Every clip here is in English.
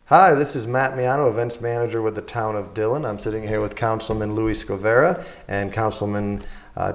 Hi, this is Matt Miano, Events Manager with the Town of Dillon. I'm sitting here with Councilman Louis Scovera and Councilman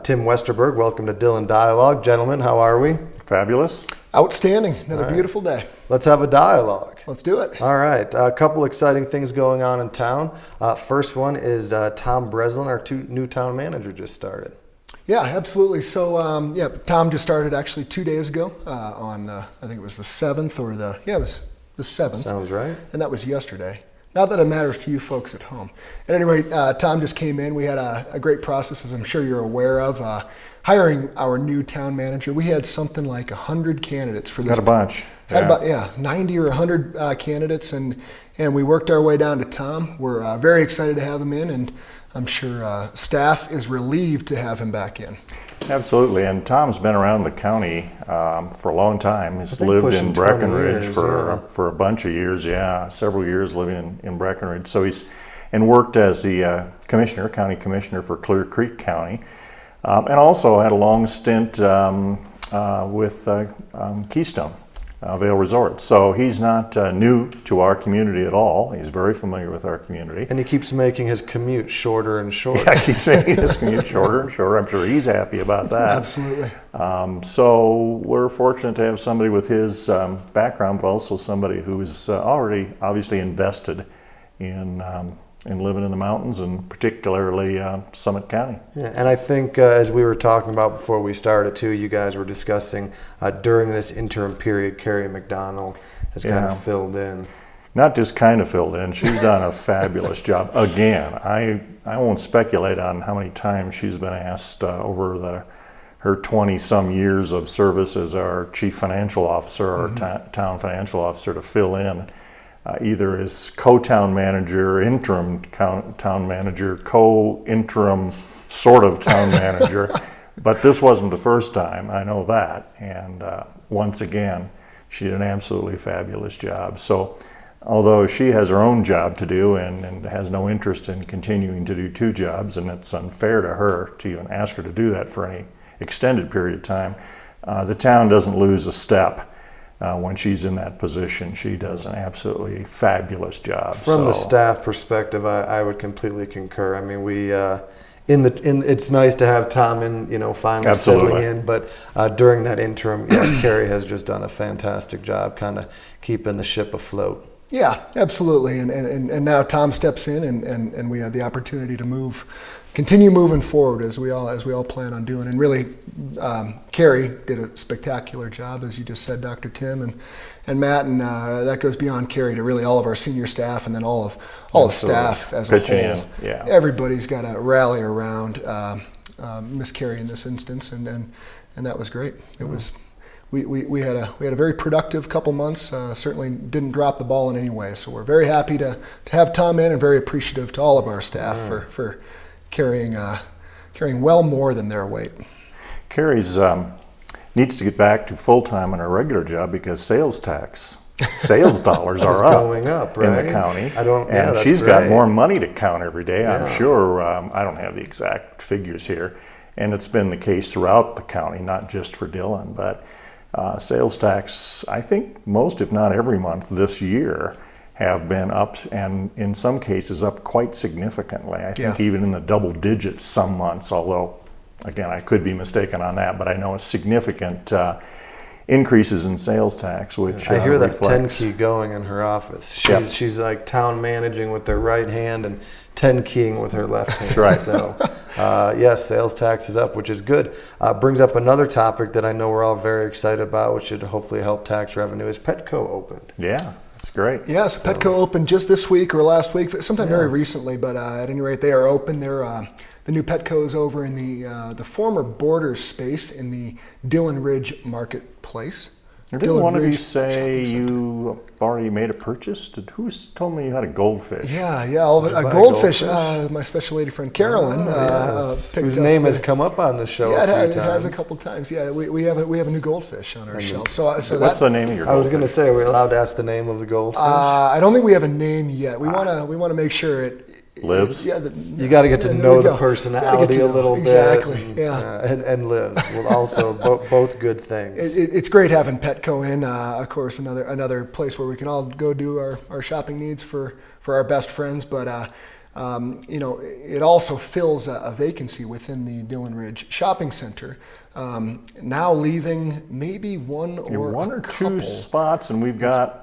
Tim Westerberg. Welcome to Dillon Dialogue. Gentlemen, how are we? Fabulous. Outstanding. Another beautiful day. Let's have a dialogue. Let's do it. All right. A couple exciting things going on in town. First one is Tom Breslin, our new town manager, just started. Yeah, absolutely. So, Tom just started actually 2 days ago on, I think it was the 7th or it was the 7th. Sounds right. And that was yesterday. Not that it matters to you folks at home. At any rate, Tom just came in. We had a great process, as I'm sure you're aware of, hiring our new town manager. We had something like 100 candidates for this. Had a bunch. Had about 90 or 100 candidates, and we worked our way down to Tom. We're very excited to have him in, and I'm sure staff is relieved to have him back in. Absolutely, and Tom's been around the county for a long time. He's lived in Breckenridge for a bunch of years, several years living in Breckenridge. So he's worked as the county commissioner for Clear Creek County, and also had a long stint with Keystone Vail Resort. So he's not new to our community at all. He's very familiar with our community. And he keeps making his commute shorter and shorter. Yeah, he keeps making his commute shorter and shorter. I'm sure he's happy about that. Absolutely. So we're fortunate to have somebody with his background, but also somebody who is already obviously invested in living in the mountains, and particularly Summit County. Yeah, and I think as we were talking about before we started too, you guys were discussing during this interim period, Carrie McDonald has kind of filled in. Not just kind of filled in, she's done a fabulous job. Again, I won't speculate on how many times she's been asked over her 20-some years of service as our chief financial officer or town financial officer to fill in. Either as co-town manager, interim town manager, co-interim sort of town manager. But this wasn't the first time, I know that. And once again, she did an absolutely fabulous job. So although she has her own job to do and has no interest in continuing to do two jobs, and it's unfair to her to even ask her to do that for any extended period of time, the town doesn't lose a step. When she's in that position. She does an absolutely fabulous job. From the staff perspective, I would completely concur. I mean, it's nice to have Tom in, finally settling in, but during that interim, Carrie has just done a fantastic job kind of keeping the ship afloat. Yeah, absolutely. And now Tom steps in and we have the opportunity to continue moving forward as we all plan on doing. And really, Carrie did a spectacular job, as you just said, Dr. Tim and Matt, and that goes beyond Carrie to really all of our senior staff, and then all of staff as a whole. Yeah. Everybody's got to rally around Miss Carrie in this instance, and that was great. It was. We had a very productive couple months. Certainly didn't drop the ball in any way. So we're very happy to have Tom in, and very appreciative to all of our staff for carrying well more than their weight. Carrie's needs to get back to full-time on her regular job because sales dollars are up going up, right? in the county. And she's got more money to count every day. I'm sure. I don't have the exact figures here, and it's been the case throughout the county, not just for Dillon, but sales tax, I think most, if not every month this year, have been up, and in some cases up quite significantly. I think even in the double digits some months, although, again, I could be mistaken on that, but I know it's significant increases in sales tax, which I hear that reflects 10 key going in her office. She's like town managing with her right hand and 10 keying with her left hand. That's right. So, yes, sales tax is up, which is good. Brings up another topic that I know we're all very excited about, which should hopefully help tax revenue, is Petco opened. Yeah, it's great. Yes, Petco opened just this week or last week, sometime very recently, but at any rate, they are open. They're the new Petco is over in the former Borders space in the Dillon Ridge Marketplace. Didn't one of you say you already made a purchase? Who told me you had a goldfish? Yeah, a goldfish. My special lady friend Carolyn, whose name has come up on the show. Yeah, a few it times. has a couple times. Yeah, we have a new goldfish on our shelf. So what's the name of your goldfish? I was going to say, are we allowed to ask the name of the goldfish? I don't think we have a name yet. We want to make sure Lives. Yeah, You got to get to there know we the go. personality a little exactly, bit. yeah. And lives. Well, also both good things. It's great having Petco in. Of course, another place where we can all go do our shopping needs for our best friends. But it also fills a vacancy within the Dillon Ridge Shopping Center. Now leaving maybe one or two spots, and we've got.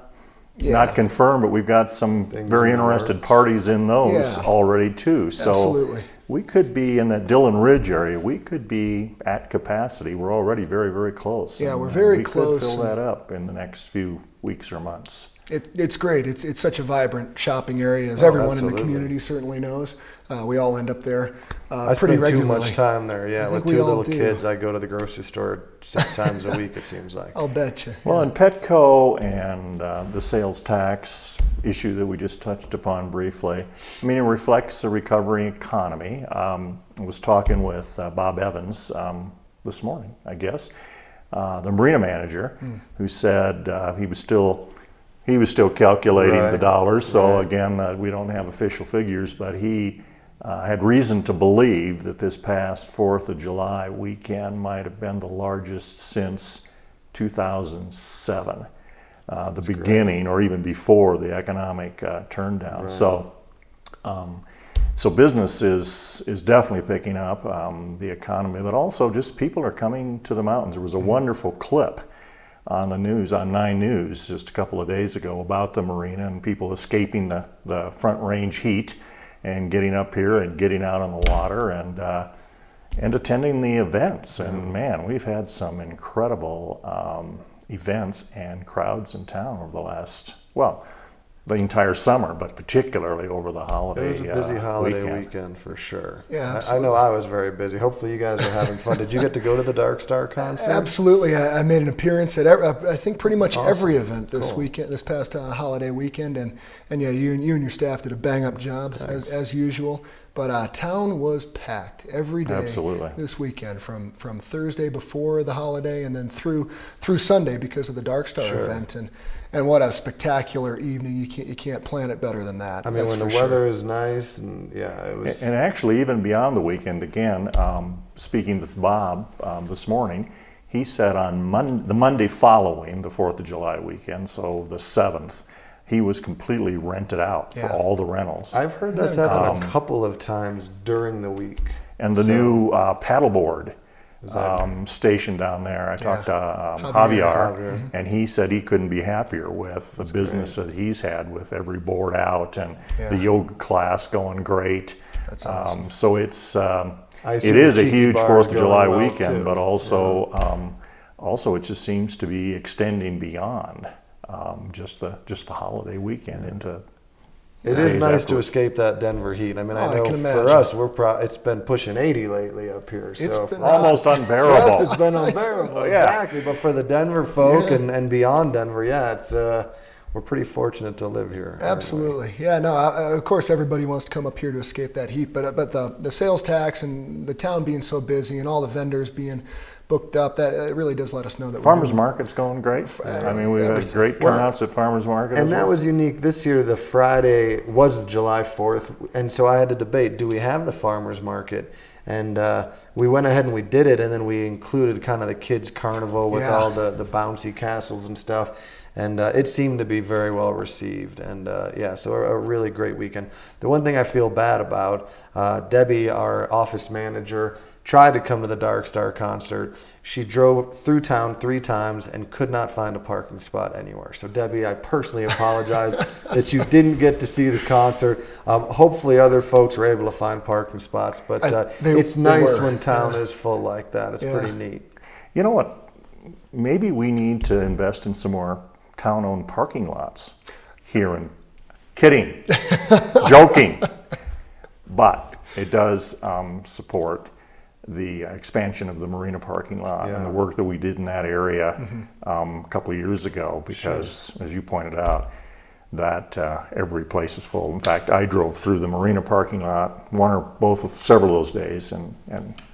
Not confirmed, but we've got some very interested parties in those already too. So absolutely. We could be in that Dillon Ridge area. We could be at capacity. We're already very, very close. Yeah, we're very close. We could fill and that up in the next few weeks or months. It's great. It's such a vibrant shopping area, as everyone in the community certainly knows. We all end up there I pretty spend regularly. too much time there. Yeah, with we two all little do. kids, I go to the grocery store 6 times a week. It seems like. I'll bet you. Well, and Petco and the sales tax issue that we just touched upon briefly, I mean, it reflects a recovering economy. I was talking with Bob Evans this morning, I guess, the marina manager, who said he was still calculating the dollars. So again, we don't have official figures, but he had reason to believe that this past 4th of July weekend might have been the largest since 2007, the beginning or even before the economic turndown. So business is definitely picking up, the economy, but also just people are coming to the mountains. There was a wonderful clip on the news, on 9 News, just a couple of days ago about the marina and people escaping the Front Range heat and getting up here and getting out on the water and attending the events. And man, we've had some incredible events and crowds in town over the last, the entire summer, but particularly over the holiday It was a busy holiday weekend for sure. Yeah, I know I was very busy. Hopefully you guys are having fun. Did you get to go to the Dark Star concert? Absolutely. I made an appearance at I think pretty much every event this weekend, this past holiday weekend, and yeah, you and your staff did a bang up job as usual. But town was packed every day this weekend, from Thursday before the holiday and then through Sunday because of the Dark Star event. And what a spectacular evening! You can't plan it better than that. I mean, when the weather is nice, and it was. And actually, even beyond the weekend, again, speaking with Bob this morning, he said on the Monday following the 4th of July weekend, so the 7th, he was completely rented out for all the rentals. I've heard that's happened a couple of times during the week. And the new paddleboard station down there, I talked to Javier, and he said he couldn't be happier with the business that he's had with every board out and the yoga class going great. That's awesome. So it is a huge 4th of July weekend, but also it just seems to be extending beyond just the holiday weekend into. It is nice to escape that Denver heat. I mean, I know for us, it's been pushing 80 lately up here. It's been almost unbearable. For us, it's been unbearable, exactly. But for the Denver folk and beyond Denver, it's we're pretty fortunate to live here. Absolutely, yeah. No, of course everybody wants to come up here to escape that heat, but the sales tax and the town being so busy and all the vendors being booked up, that it really does let us know that Farmers Market's going great. I mean, we've had great turnouts at Farmers Market. And that was unique. This year, the Friday was July 4th, and so I had to debate, do we have the Farmers Market? And we went ahead and we did it, and then we included kind of the kids' carnival with all the bouncy castles and stuff. And it seemed to be very well received. And so a really great weekend. The one thing I feel bad about, Debbie, our office manager, tried to come to the Dark Star concert. She drove through town 3 times and could not find a parking spot anywhere. So Debbie, I personally apologize that you didn't get to see the concert. Hopefully other folks were able to find parking spots, but it's nice when town is full like that. It's pretty neat. You know what? Maybe we need to invest in some more town-owned parking lots here. And kidding, joking, but it does support the expansion of the marina parking lot and the work that we did in that area a couple of years ago, because as you pointed out, that every place is full. In fact, I drove through the marina parking lot several of those days and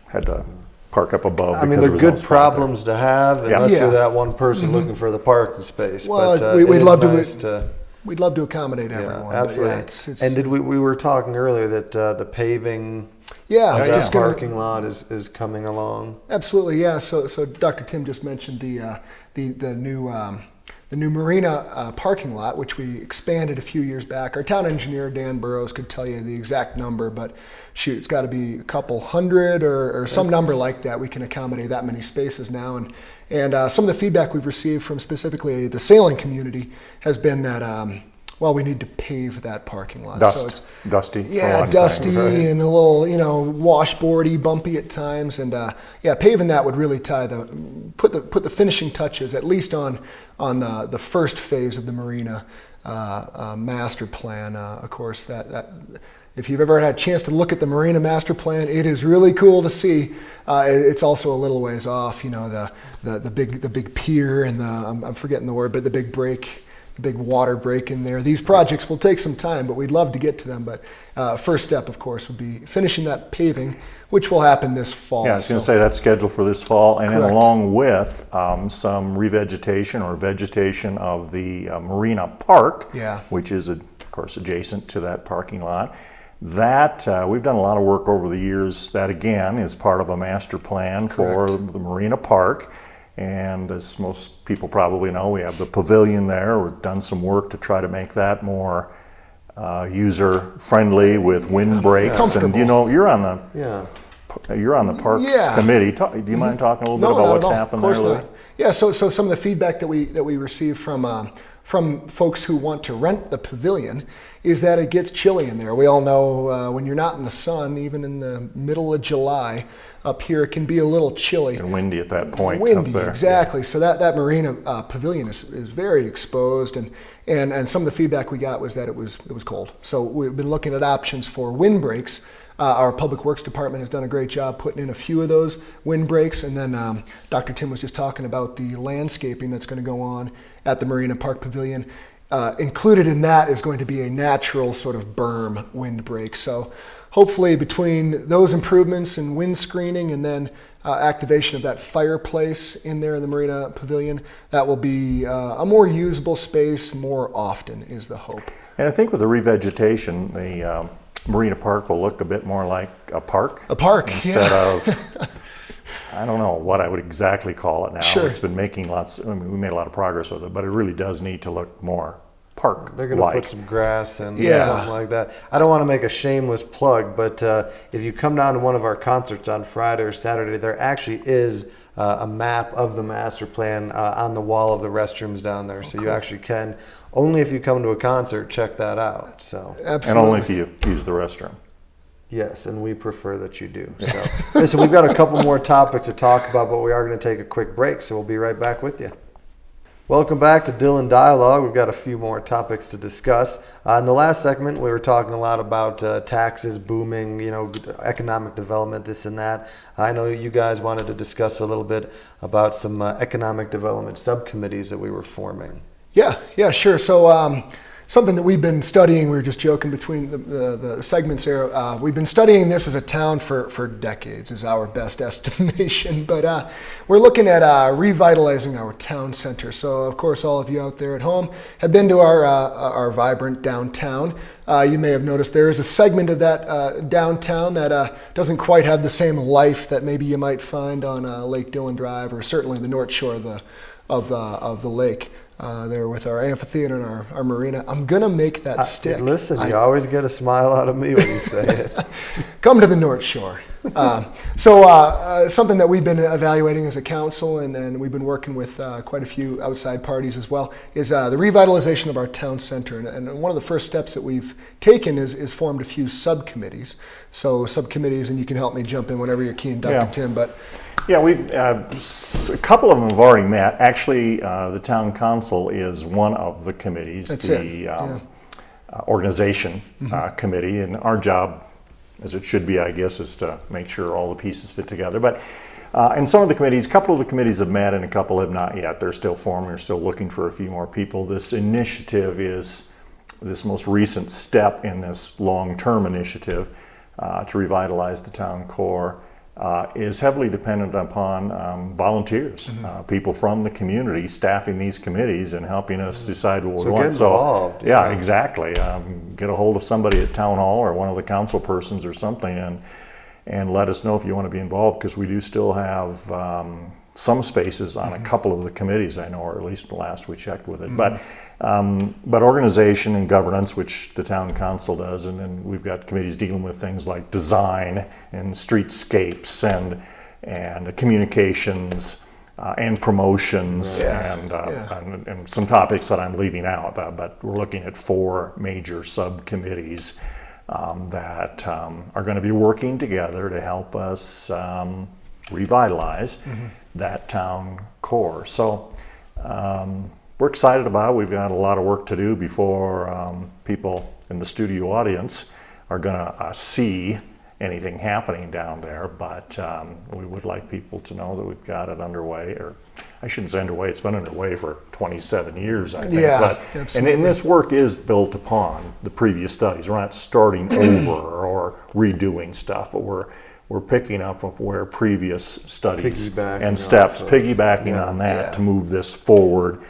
had to park up above. I mean, they're good problems to have unless you're that one person looking for the parking space. Well, but we'd love nice we'd love to accommodate everyone. Absolutely. But yeah, it's and did we were talking earlier that the paving I was of just that gonna, parking lot is coming along. absolutely, yeah. So Dr. Tim just mentioned the new marina parking lot, which we expanded a few years back. Our town engineer, Dan Burrows, could tell you the exact number, but shoot, it's got to be a couple hundred or some number like that. We can accommodate that many spaces now. And some of the feedback we've received from specifically the sailing community has been that, we need to pave that parking lot. So it's, Dusty. yeah, dusty and a little, washboardy, bumpy at times, and paving that would really put the finishing touches, at least on the first phase of the marina master plan. Of course, that if you've ever had a chance to look at the marina master plan, it is really cool to see. It's also a little ways off, the big pier and I'm forgetting the word, but the big break. The big water break in there. These projects will take some time, but we'd love to get to them. But first step, of course, would be finishing that paving, which will happen this fall. Yeah, I was going to say that's scheduled for this fall, and Correct. then along with some revegetation or vegetation of the Marina Park, which is, of course, adjacent to that parking lot. That we've done a lot of work over the years. That, again, is part of a master plan for the Marina Park. And as most people probably know, we have the pavilion there. We've done some work to try to make that more user-friendly with windbreaks. And you're on the Parks Committee. Do you mind talking a little bit about what's happened there, Louis? Yeah. So some of the feedback that we received from folks who want to rent the pavilion is that it gets chilly in there. We all know when you're not in the sun, even in the middle of July, up here it can be a little chilly. And windy at that point. Windy, up there. exactly. So that marina pavilion is very exposed, and some of the feedback we got was that it was cold. So we've been looking at options for windbreaks. Our Public Works Department has done a great job putting in a few of those windbreaks, and then Dr. Tim was just talking about the landscaping that's going to go on at the Marina Park Pavilion. Included in that is going to be a natural sort of berm windbreak. So hopefully between those improvements and wind screening and then activation of that fireplace in there in the Marina Pavilion, that will be a more usable space more often is the hope. And I think with the revegetation, the Marina Park will look a bit more like a park. A park, instead of, I don't know what I would exactly call it now. Sure. It's been making we made a lot of progress with it, but it really does need to look more park-like. They're going to put some grass and something like that. I don't want to make a shameless plug, but if you come down to one of our concerts on Friday or Saturday, there actually is a map of the master plan on the wall of the restrooms down there. So you actually can, only if you come to a concert, check that out. So Absolutely. And only if you use the restroom. Yes, and we prefer that you do. So listen, we've got a couple more topics to talk about, but we are going to take a quick break, so we'll be right back with you. Welcome back to Dillon Dialogue. We've got a few more topics to discuss. In the last segment, we were talking a lot about taxes booming, economic development, this and that. I know you guys wanted to discuss a little bit about some economic development subcommittees that we were forming. Yeah, sure. So something that we've been studying, we were just joking between the segments here, we've been studying this as a town for decades is our best estimation, but we're looking at revitalizing our town center. So of course all of you out there at home have been to our vibrant downtown. You may have noticed there is a segment of that downtown that doesn't quite have the same life that maybe you might find on Lake Dillon Drive or certainly the north shore of the lake. There with our amphitheater and our marina. I'm going to make that stick. Listen, you always get a smile out of me when you say it. Come to the North Shore. So something that we've been evaluating as a council and we've been working with quite a few outside parties as well is the revitalization of our town center. And one of the first steps that we've taken is formed a few subcommittees. So subcommittees, and you can help me jump in whenever you're keen, Dr. Tim, but... Yeah, we've a couple of them have already met. Actually, the town council is one of the committees. That's the organization committee, and our job, as it should be, I guess, is to make sure all the pieces fit together. But and some of the committees, a couple of the committees have met, and a couple have not yet. They're still forming. They're still looking for a few more people. This initiative is this most recent step in this long-term initiative to revitalize the town core. is heavily dependent upon volunteers, people from the community staffing these committees and helping us decide what we want. Get involved. Yeah, exactly. Get a hold of somebody at town hall or one of the council persons or something, and let us know if you want to be involved, because we do still have some spaces on a couple of the committees, I know, or at least last we checked with it. But organization and governance, which the town council does, and then we've got committees dealing with things like design and streetscapes and communications and promotions and some topics that I'm leaving out. But we're looking at 4 major subcommittees that are going to be working together to help us revitalize that town core. So we're excited about it. We've got a lot of work to do before people in the studio audience are going to see anything happening down there, but we would like people to know that we've got it underway, or I shouldn't say underway, it's been underway for 27 years, I think. Yeah, absolutely. And this work is built upon the previous studies. We're not starting over or redoing stuff, but we're picking up of where previous studies and steps, piggybacking on that to move this forward.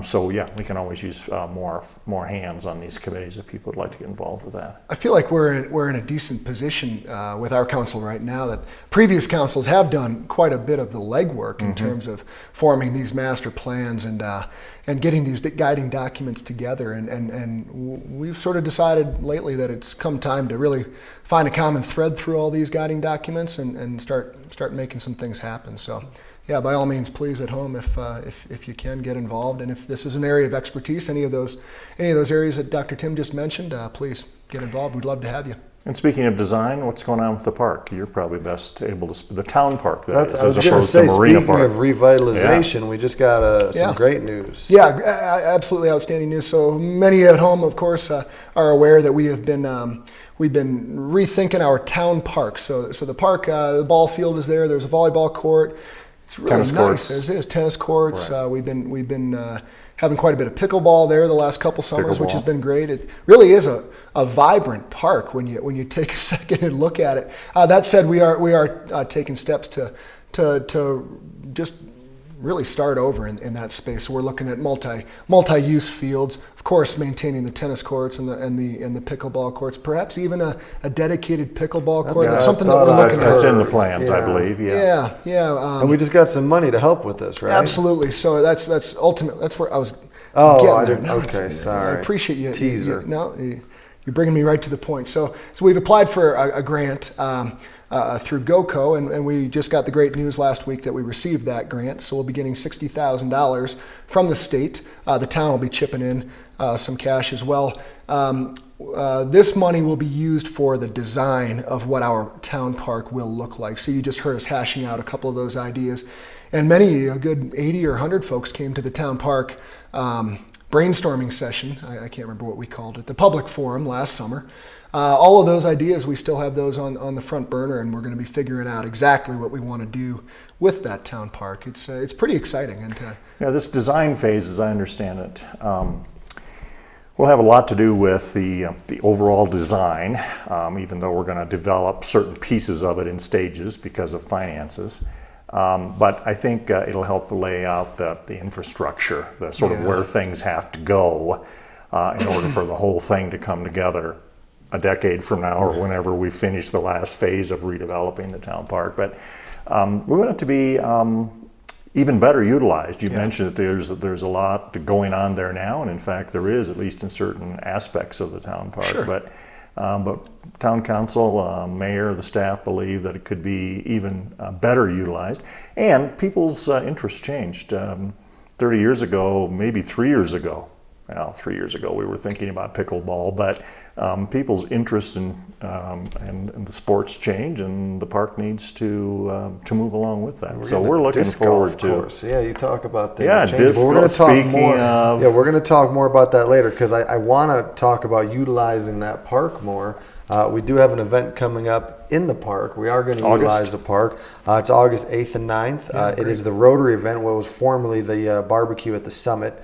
So we can always use more hands on these committees if people would like to get involved with that. I feel like we're in a decent position with our council right now, that previous councils have done quite a bit of the legwork in terms of forming these master plans and getting these guiding documents together. And we've sort of decided lately that it's come time to really find a common thread through all these guiding documents and start making some things happen. So. Yeah, by all means, please at home, if you can, get involved, and if this is an area of expertise, any of those areas that Dr. Tim just mentioned, please get involved. We'd love to have you. And speaking of design, what's going on with the park? You're probably best able to the town park, that is, I was as going to opposed say, to Marina speaking Park. of revitalization, we just got some great news. Yeah, absolutely outstanding news. So many at home, of course, are aware that we've been rethinking our town park. So the park, the ball field is there. There's a volleyball court. It's really tennis nice. Courts. There's tennis courts. Right. We've been having quite a bit of pickleball there the last couple summers, which has Pickleball. been great. It really is a vibrant park when you take a second and look at it. That said, we are taking steps to just really start over in that space. So we're looking at multi-use fields, of course, maintaining the tennis courts and the pickleball courts, perhaps even a dedicated pickleball court. That's something that we're looking at. That's in the plans, I believe. Yeah. And we just got some money to help with this, right? Absolutely. So that's ultimate. That's where I was. I getting didn't. there. Okay, sorry. I appreciate you. Teaser. You're bringing me right to the point. So we've applied for a grant through GoCo, and we just got the great news last week that we received that grant. So we'll be getting $60,000 from the state. The town will be chipping in some cash as well. This money will be used for the design of what our town park will look like. So you just heard us hashing out a couple of those ideas. And a good 80 or 100 folks came to the town park brainstorming session. I can't remember what we called it, the public forum last summer. All of those ideas, we still have those on the front burner, and we're going to be figuring out exactly what we want to do with that town park. It's pretty exciting. And this design phase, as I understand it, will have a lot to do with the overall design, even though we're going to develop certain pieces of it in stages because of finances. But I think it'll help lay out the infrastructure, the sort of where things have to go in order for the whole thing to come together a decade from now, or whenever we finish the last phase of redeveloping the town park. But we want it to be even better utilized. You mentioned that there's a lot going on there now, and in fact there is, at least in certain aspects of the town park. Sure. But town council, mayor, the staff believe that it could be even better utilized, and people's interests changed. 30 years ago, maybe 3 years ago, well, 3 years ago we were thinking about pickleball, but people's interest in the sports change, and the park needs to move along with that. So we're looking forward to. Yeah, you talk about things. Disc golf. We're going to talk Speaking more. of, we're going to talk more about that later, because I want to talk about utilizing that park more. We do have an event coming up in the park. We are going to utilize the park. It's August 8th and 9th. It is the Rotary event, what was formerly the barbecue at the Summit.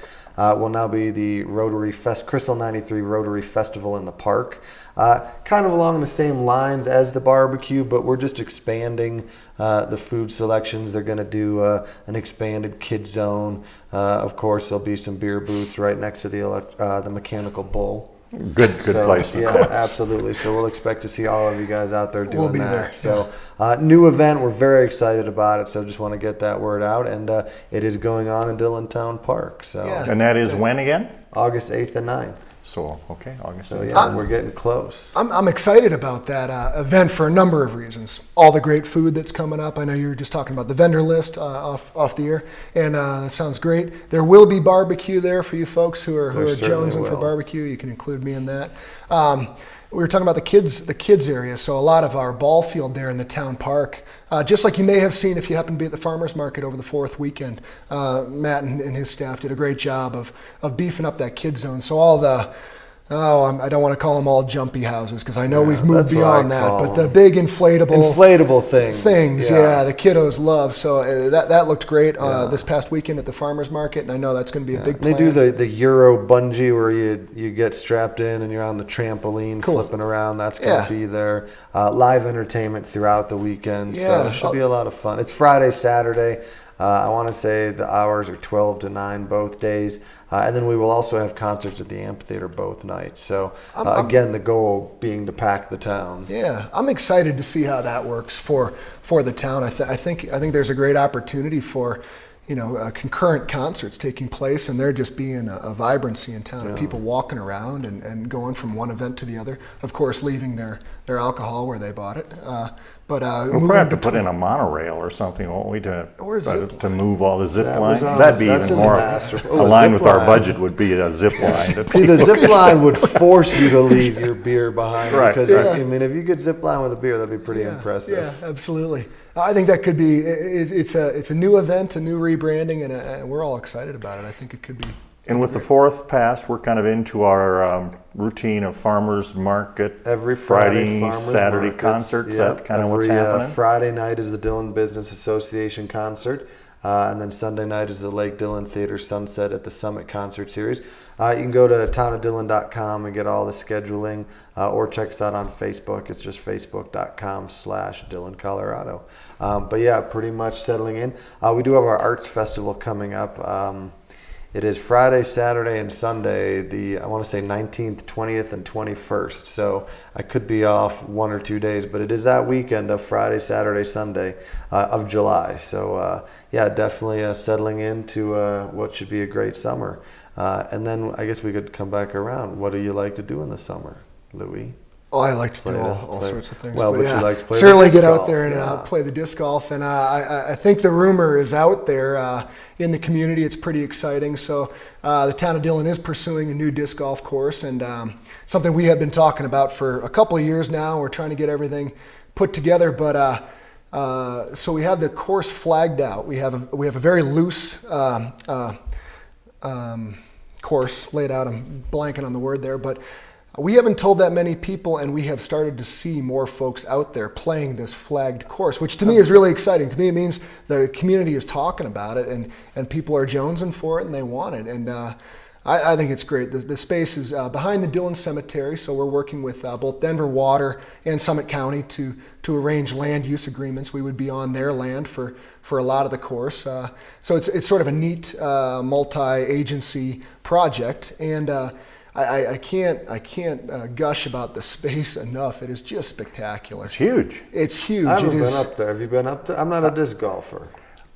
will now be the Crystal 93 Rotary Festival in the Park. Kind of along the same lines as the barbecue, but we're just expanding the food selections. They're going to do an expanded kids zone. Of course, there'll be some beer booths right next to the Mechanical Bull. Good place. Yeah, absolutely. So we'll expect to see all of you guys out there doing We'll be that. there. So new event. We're very excited about it. So just want to get that word out. And it is going on in Dillon Town Park. So Yeah. And that is when again? August 8th and 9th. So, okay, August. So yeah, we're getting close. I'm excited about that event for a number of reasons. All the great food that's coming up. I know you were just talking about the vendor list off the air, and that sounds great. There will be barbecue there for you folks who are jonesing for barbecue. You can include me in that. We were talking about the kids area, so a lot of our ball field there in the town park, just like you may have seen if you happen to be at the farmers market over the 4th weekend. Matt and his staff did a great job of beefing up that kids zone. So all the I don't want to call them all jumpy houses because I know we've moved beyond that, but the big inflatable things, the kiddos love. So that looked great this past weekend at the farmers market, and I know that's going to be a big plan. They do the Euro bungee where you get strapped in and you're on the trampoline flipping around. That's going to be there. Live entertainment throughout the weekend, so it should be a lot of fun. It's Friday, Saturday. I want to say the hours are 12 to 9 both days. And then we will also have concerts at the amphitheater both nights. So, again, the goal being to pack the town. Yeah, I'm excited to see how that works for the town. I think there's a great opportunity for concurrent concerts taking place, and there just being a vibrancy in town of people walking around and going from one event to the other. Of course, leaving their alcohol where they bought it. But we'll probably have to put in a monorail or something, won't we, to move all the zip line? That'd be even more aligned with our budget. Would be a zip line. See, the zip line would force you to leave your beer behind, because I mean, if you could zip line with a beer, that'd be pretty impressive. Yeah, absolutely. I think that could be. It's a new event, a new rebranding, and we're all excited about it. I think it could be. And with the 4th pass, we're kind of into our routine of farmers market every Friday, Saturday markets. Concerts. That kind of what's happening. Friday night is the Dillon Business Association concert, and then Sunday night is the Lake Dillon Theater Sunset at the Summit Concert Series. You can go to townofdillon.com and get all the scheduling, or check us out on Facebook. It's just facebook.com/Dillon, Colorado. But yeah, pretty much settling in. We do have our arts festival coming up. It is Friday, Saturday, and Sunday, I want to say 19th, 20th, and 21st. So I could be off 1 or 2 days, but it is that weekend of Friday, Saturday, Sunday of July. So definitely settling into what should be a great summer. And then I guess we could come back around. What do you like to do in the summer, Louis? Oh, I like to do all sorts of things. Well, but you like to play certainly the disc get out golf. there and play the disc golf. And I think the rumor is out there in the community. It's pretty exciting. So the town of Dillon is pursuing a new disc golf course, and something we have been talking about for a couple of years now. We're trying to get everything put together, but so we have the course flagged out. We have a very loose course laid out. I'm blanking on the word there, but we haven't told that many people, and we have started to see more folks out there playing this flagged course, which to me is really exciting. To me, it means the community is talking about it, and people are jonesing for it, and they want it. And I think it's great. The space is behind the Dillon Cemetery, so we're working with both Denver Water and Summit County to arrange land use agreements. We would be on their land for a lot of the course. So it's sort of a neat multi-agency project, and I can't gush about the space enough. It is just spectacular. It's huge. It's huge. I haven't been up there. Have you been up there? I'm not a disc golfer.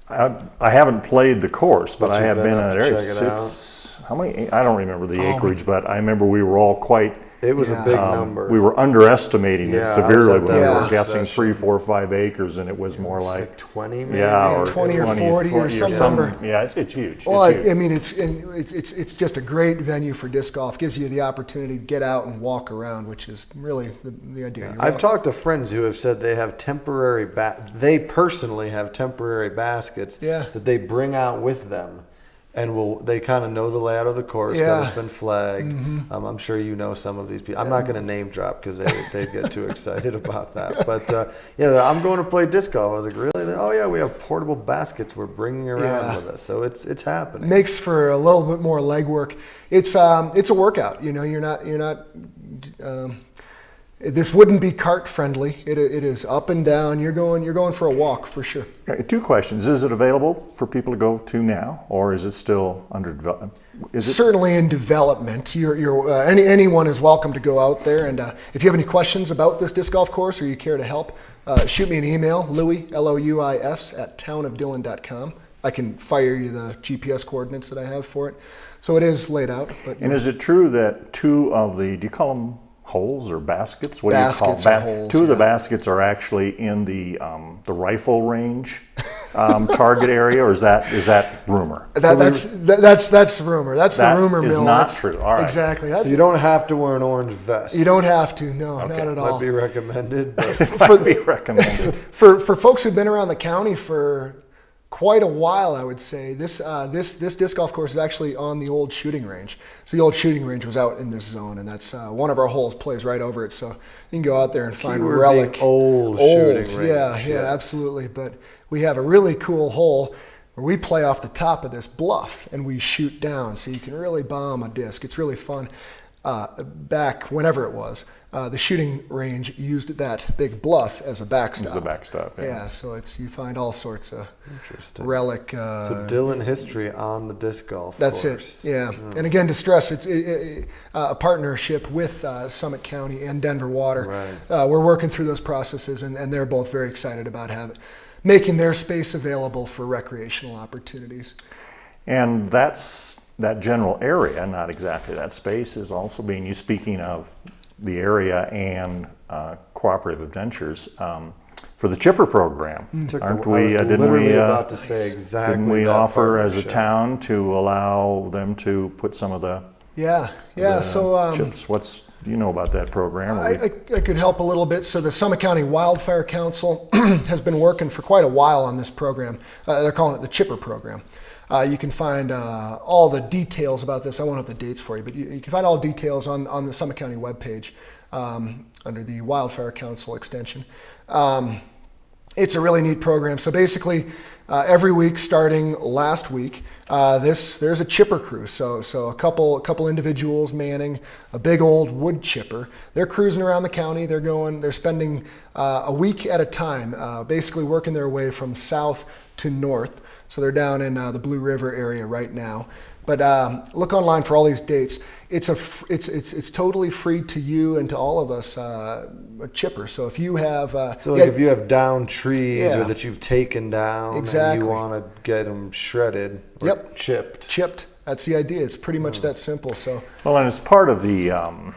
I haven't played the course, but I have been in that area. Check it out. How many? I don't remember the acreage, but I remember we were all quite. It was a big number. We were underestimating it severely when we were guessing 3, 4, 5 acres, and it was more like 20, maybe. or 20 or 40 or some number. Yeah, it's huge. Well, it's huge. I mean, it's just a great venue for disc golf. Gives you the opportunity to get out and walk around, which is really the idea. I've talked to friends who have said they have they personally have temporary baskets that they bring out with them and they kind of know the layout of the course that has been flagged. I'm sure you know some of these people. I'm not going to name drop because they get too excited about that. But I'm going to play disc golf. I was like, really? Oh yeah, we have portable baskets we're bringing around with us, so it's happening. Makes for a little bit more legwork. It's a workout. You're not. This wouldn't be cart friendly. It is up and down. You're going for a walk for sure. Okay, 2 questions. Is it available for people to go to now, or is it still under development? Certainly in development. Anyone is welcome to go out there. And if you have any questions about this disc golf course or you care to help, shoot me an email, Louis, Louis, at townofdillon.com. I can fire you the GPS coordinates that I have for it. So it is laid out. And is it true that 2 of the, do you call them holes or baskets? What baskets do you call them? Holes, 2 of the baskets are actually in the rifle range target area, or is that rumor? That's rumor. That's the rumor mill. That's not true. All right. Exactly. So you don't have to wear an orange vest. You don't have to. No, Okay. not at all. Might be recommended. But Might be recommended. For folks who've been around the county for quite a while, I would say this disc golf course is actually on the old shooting range. So the old shooting range was out in this zone, and that's one of our holes plays right over it. So you can go out there and find a relic. Old shooting range. Yeah, absolutely. But we have a really cool hole where we play off the top of this bluff and we shoot down, so you can really bomb a disc. It's really fun. Back whenever it was, the shooting range used that big bluff as a backstop. As a backstop, yeah. So you find all sorts of interesting relic. So Dillon history on the disc golf That's course. it. Yeah. And again, to stress, it's a partnership with Summit County and Denver Water. Right. We're working through those processes, and they're both very excited about making their space available for recreational opportunities. And that general area, not exactly that space, is also being used. Speaking of the area and cooperative ventures, for the chipper program, aren't we? Didn't we? About to say exactly. Didn't we that offer as a partnership. town to allow them to put some of the So chips? Do you know about that program? I could help a little bit. So the Summit County Wildfire Council has been working for quite a while on this program. They're calling it the Chipper Program. You can find all the details about this. I won't have the dates for you, but you can find all details on the Summit County webpage under the Wildfire Council extension. It's a really neat program. So basically, every week starting last week, there's a chipper crew. So a couple individuals manning a big old wood chipper. They're cruising around the county. They're spending a week at a time, basically working their way from south to north. So they're down in the Blue River area right now. But look online for all these dates. It's totally free to you and to all of us, a chipper. So if you have if you have down trees or that you've taken down and you want to get them shredded or chipped. That's the idea. It's pretty much that simple. So well, and it's part of the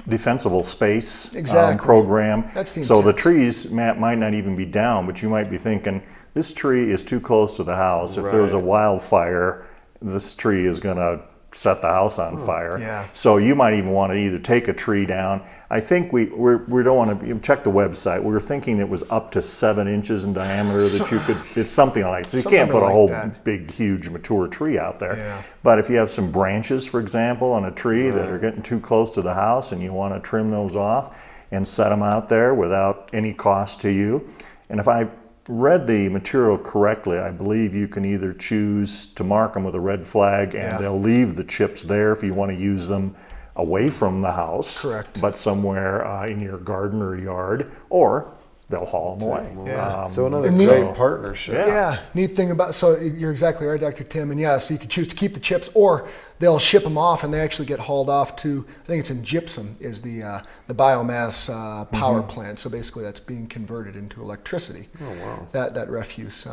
defensible space program. That's the so intent. the trees might not even be down, but you might be thinking, this tree is too close to the house. If there's a wildfire, this tree is going to set the house on fire. Yeah. So you might even want to either take a tree down. I think we don't want to check the website. We were thinking it was up to 7 inches in diameter that you could. It's something like so. You can't put a whole big, huge, mature tree out there. Yeah. But if you have some branches, for example, on a tree that are getting too close to the house, and you want to trim those off and set them out there without any cost to you, and if I read the material correctly, I believe you can either choose to mark them with a red flag and they'll leave the chips there if you want to use them away from the house. Correct. But somewhere in your garden or yard, or they'll haul them away. Yeah. So another great partnership. Yeah, neat thing about, so you're exactly right, Dr. Tim, and so you could choose to keep the chips, or they'll ship them off and they actually get hauled off to, I think it's in Gypsum, is the biomass power plant. So basically that's being converted into electricity. Oh, wow. That refuse.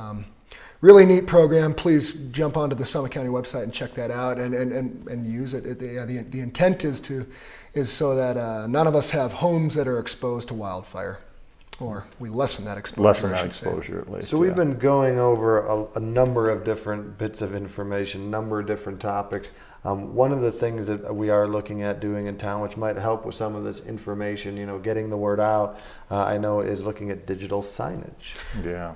Really neat program. Please jump onto the Summit County website and check that out and use it. The intent is so that none of us have homes that are exposed to wildfire. Or we lessen that exposure. At least. So we've been going over a number of different bits of information, number of different topics. One of the things that we are looking at doing in town, which might help with some of this information, getting the word out, I know, is looking at digital signage. Yeah.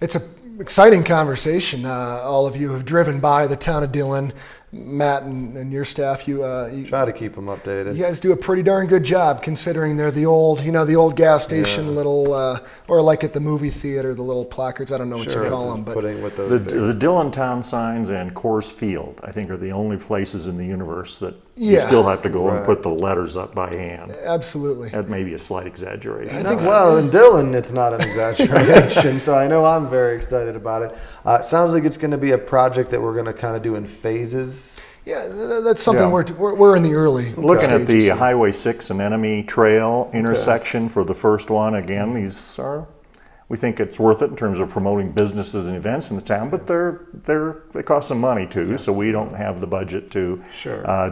It's an exciting conversation. All of you have driven by the town of Dillon. Matt and your staff, you try to keep them updated. You guys do a pretty darn good job considering they're the old gas station little, or like at the movie theater, the little placards. I don't know what you call them, but with those the Dillon town signs and Coors Field, I think, are the only places in the universe that you still have to go and put the letters up by hand. Absolutely. That may be a slight exaggeration. I think, well, in Dillon, it's not an exaggeration, so I know I'm very excited about it. It sounds like it's going to be a project that we're going to kind of do in phases. Yeah, that's something we're in the early Looking at the stages. Highway 6 and Enemy Trail intersection for the first one, again, we think it's worth it in terms of promoting businesses and events in the town, but they cost some money too, so we don't have the budget to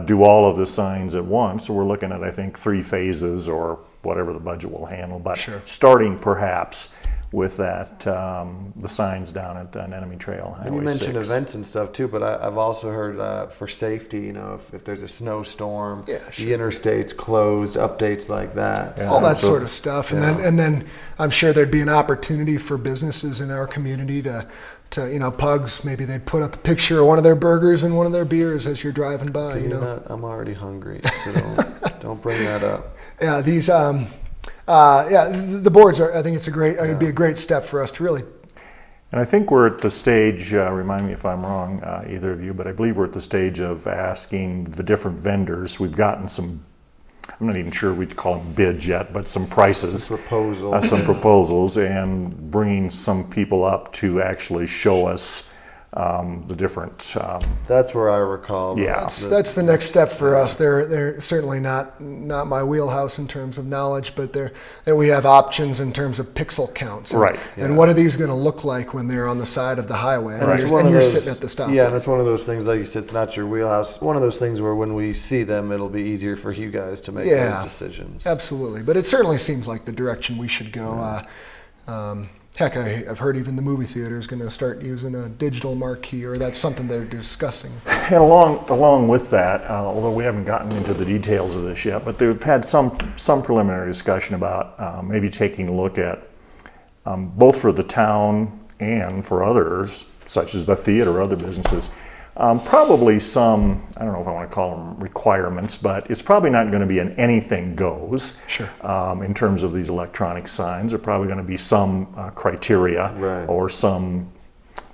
do all of the signs at once. So we're looking at, I think, 3 phases or whatever the budget will handle, but starting perhaps with that, the signs down at Enemy Trail. And you mentioned events and stuff too, but I've also heard for safety, if there's a snowstorm, the interstate's closed, updates like that. All that sort of stuff. And then I'm sure there'd be an opportunity for businesses in our community to Pugs, maybe they'd put up a picture of one of their burgers and one of their beers as you're driving by. I'm already hungry, so don't bring that up. Yeah, these the boards are. I think it'd be a great step for us to really. And I think we're at the stage. Remind me if I'm wrong, either of you, but I believe we're at the stage of asking the different vendors. We've gotten some. I'm not even sure we'd call them bids yet, but some prices, some proposals, and bringing some people up to actually show us the different. That's where I recall. Yeah, that's the next step for us. They're certainly not my wheelhouse in terms of knowledge, but we have options in terms of pixel counts. And what are these going to look like when they're on the side of the highway and you're sitting at the stop? Yeah, and it's one of those things, like you said, it's not your wheelhouse. One of those things where when we see them, it'll be easier for you guys to make those decisions. Absolutely, but it certainly seems like the direction we should go. Heck, I've heard even the movie theater is going to start using a digital marquee, or that's something they're discussing. And along with that, although we haven't gotten into the details of this yet, but they've had some preliminary discussion about maybe taking a look at both for the town and for others, such as the theater or other businesses, probably some, I don't know if I want to call them requirements, but it's probably not going to be an anything goes. In terms of these electronic signs. There are probably going to be some criteria or some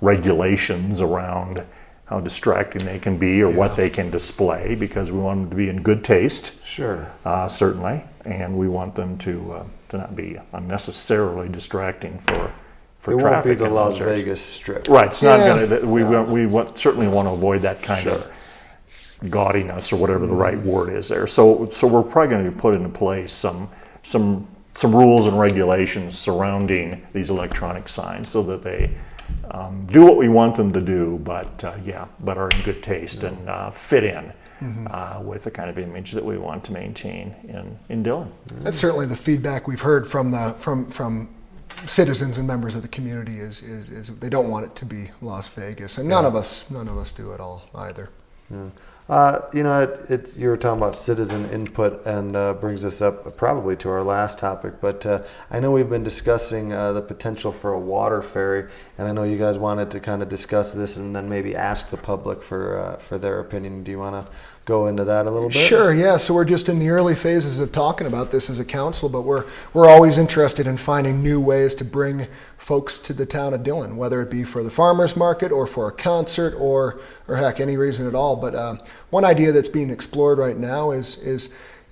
regulations around how distracting they can be or what they can display, because we want them to be in good taste, certainly, and we want them to not be unnecessarily distracting for it traffic. Won't be the Las Vegas Strip. Right. It's not going to. We certainly want to avoid that kind of gaudiness or whatever the right word is there. So we're probably going to put into place some rules and regulations surrounding these electronic signs so that they do what we want them to do, but are in good taste and fit in. With the kind of image that we want to maintain in Dillon. That's certainly the feedback we've heard from citizens and members of the community is they don't want it to be Las Vegas, and none of us do at all either. You were talking about citizen input, and brings us up probably to our last topic. But I know we've been discussing the potential for a water ferry, and I know you guys wanted to kind of discuss this and then maybe ask the public for their opinion. Do you want to go into that a little bit? Sure. Yeah. So we're just in the early phases of talking about this as a council, but we're always interested in finding new ways to bring folks to the town of Dillon, whether it be for the farmers market or for a concert or heck, any reason at all. But one idea that's being explored right now is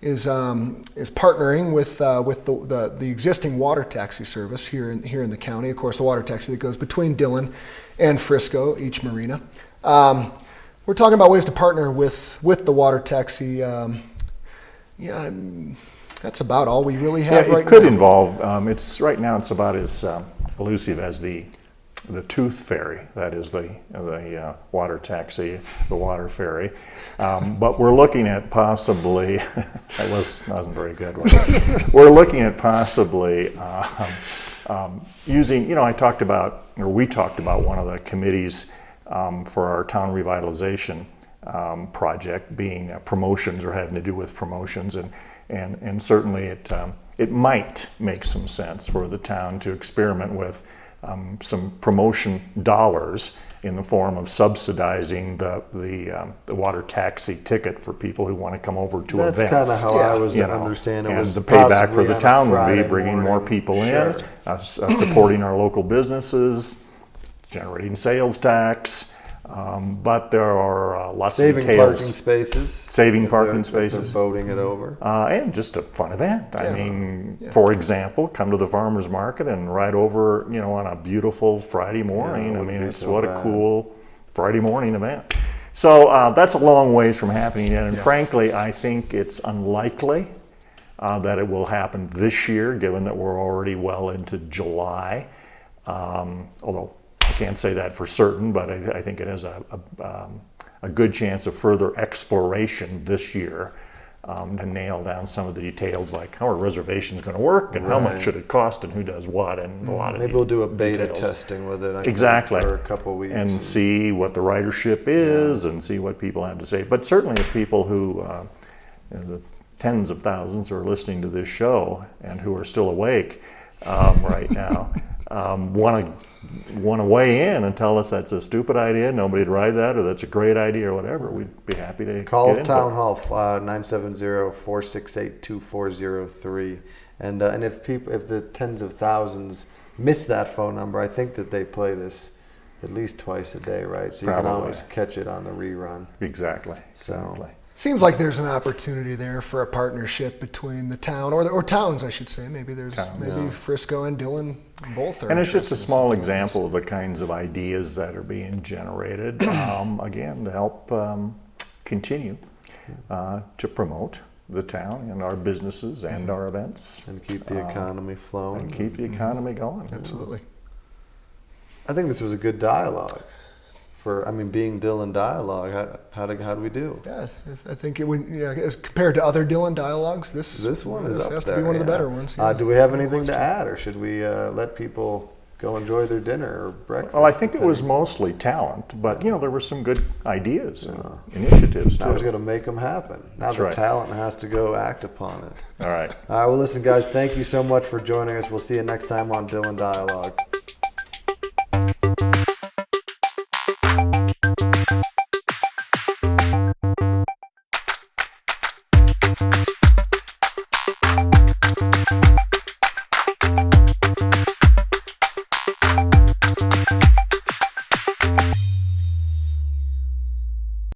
partnering with the existing water taxi service here in the county. Of course, the water taxi that goes between Dillon and Frisco, each marina. We're talking about ways to partner with the water taxi. That's about all we really have right now. It could involve. Right now it's about as elusive as the tooth ferry. That is the water taxi, the water ferry. But we're looking at possibly. That wasn't very good. We're looking at possibly using. We talked about one of the committees. For our town revitalization project being promotions or having to do with promotions, and certainly it might make some sense for the town to experiment with some promotion dollars in the form of subsidizing the water taxi ticket for people who want to come over to That's events. kind of how I was You to know, understand it. and Was the payback for possibly the on a town would be Friday bringing more morning. people Sure. in, supporting our local businesses, generating sales tax. But there are lots Saving of details. parking spaces. Saving if parking they're spaces. boating it over. And just a fun event. I Yeah. mean, for example, come to the farmer's market and ride over, on a beautiful Friday morning. I wouldn't mean, be it's so what bad. a cool Friday morning event. So that's a long ways from happening yet. And frankly, I think it's unlikely that it will happen this year, given that we're already well into July. Although I can't say that for certain, but I think it has a good chance of further exploration this year to nail down some of the details, like how are reservations going to work and how much Right. should it cost and who does what, and a lot of Maybe we'll do a beta details. testing with it. I think, Exactly. for a couple of weeks. And see what the ridership is and see what people have to say. But certainly if people who, the tens of thousands who are listening to this show and who are still awake right now, want to weigh in and tell us that's a stupid idea, nobody'd ride that, or that's a great idea, or whatever, we'd be happy to Call get Town input. Hall 970-468-2403, and if the tens of thousands miss that phone number, I think that they play this at least twice a day, right? So you can Probably. always catch it on the rerun. Exactly. So- Exactly. Seems like there's an opportunity there for a partnership between the town, or towns, I should say. Maybe there's Towns. Frisco and Dillon both are. And it's just a interested in small something like this. example of the kinds of ideas that are being generated, again, to help continue to promote the town and our businesses and our events And keep the economy flowing. and keep the economy going. Absolutely. I think this was a good dialogue. Being Dillon dialogue, how do we do? Yeah, I think it would. Yeah, as compared to other Dillon dialogues, this One is up has there, to be one of the yeah. better ones. Yeah. Do we have anything to add, or should we let people go enjoy their dinner or breakfast? Well, I think it was mostly talent, but there were some good ideas and initiatives I was too. going to make them happen. Now That's the right. talent has to go act upon it. All right. All right, well, listen, guys, thank you so much for joining us. We'll see you next time on Dillon Dialogue.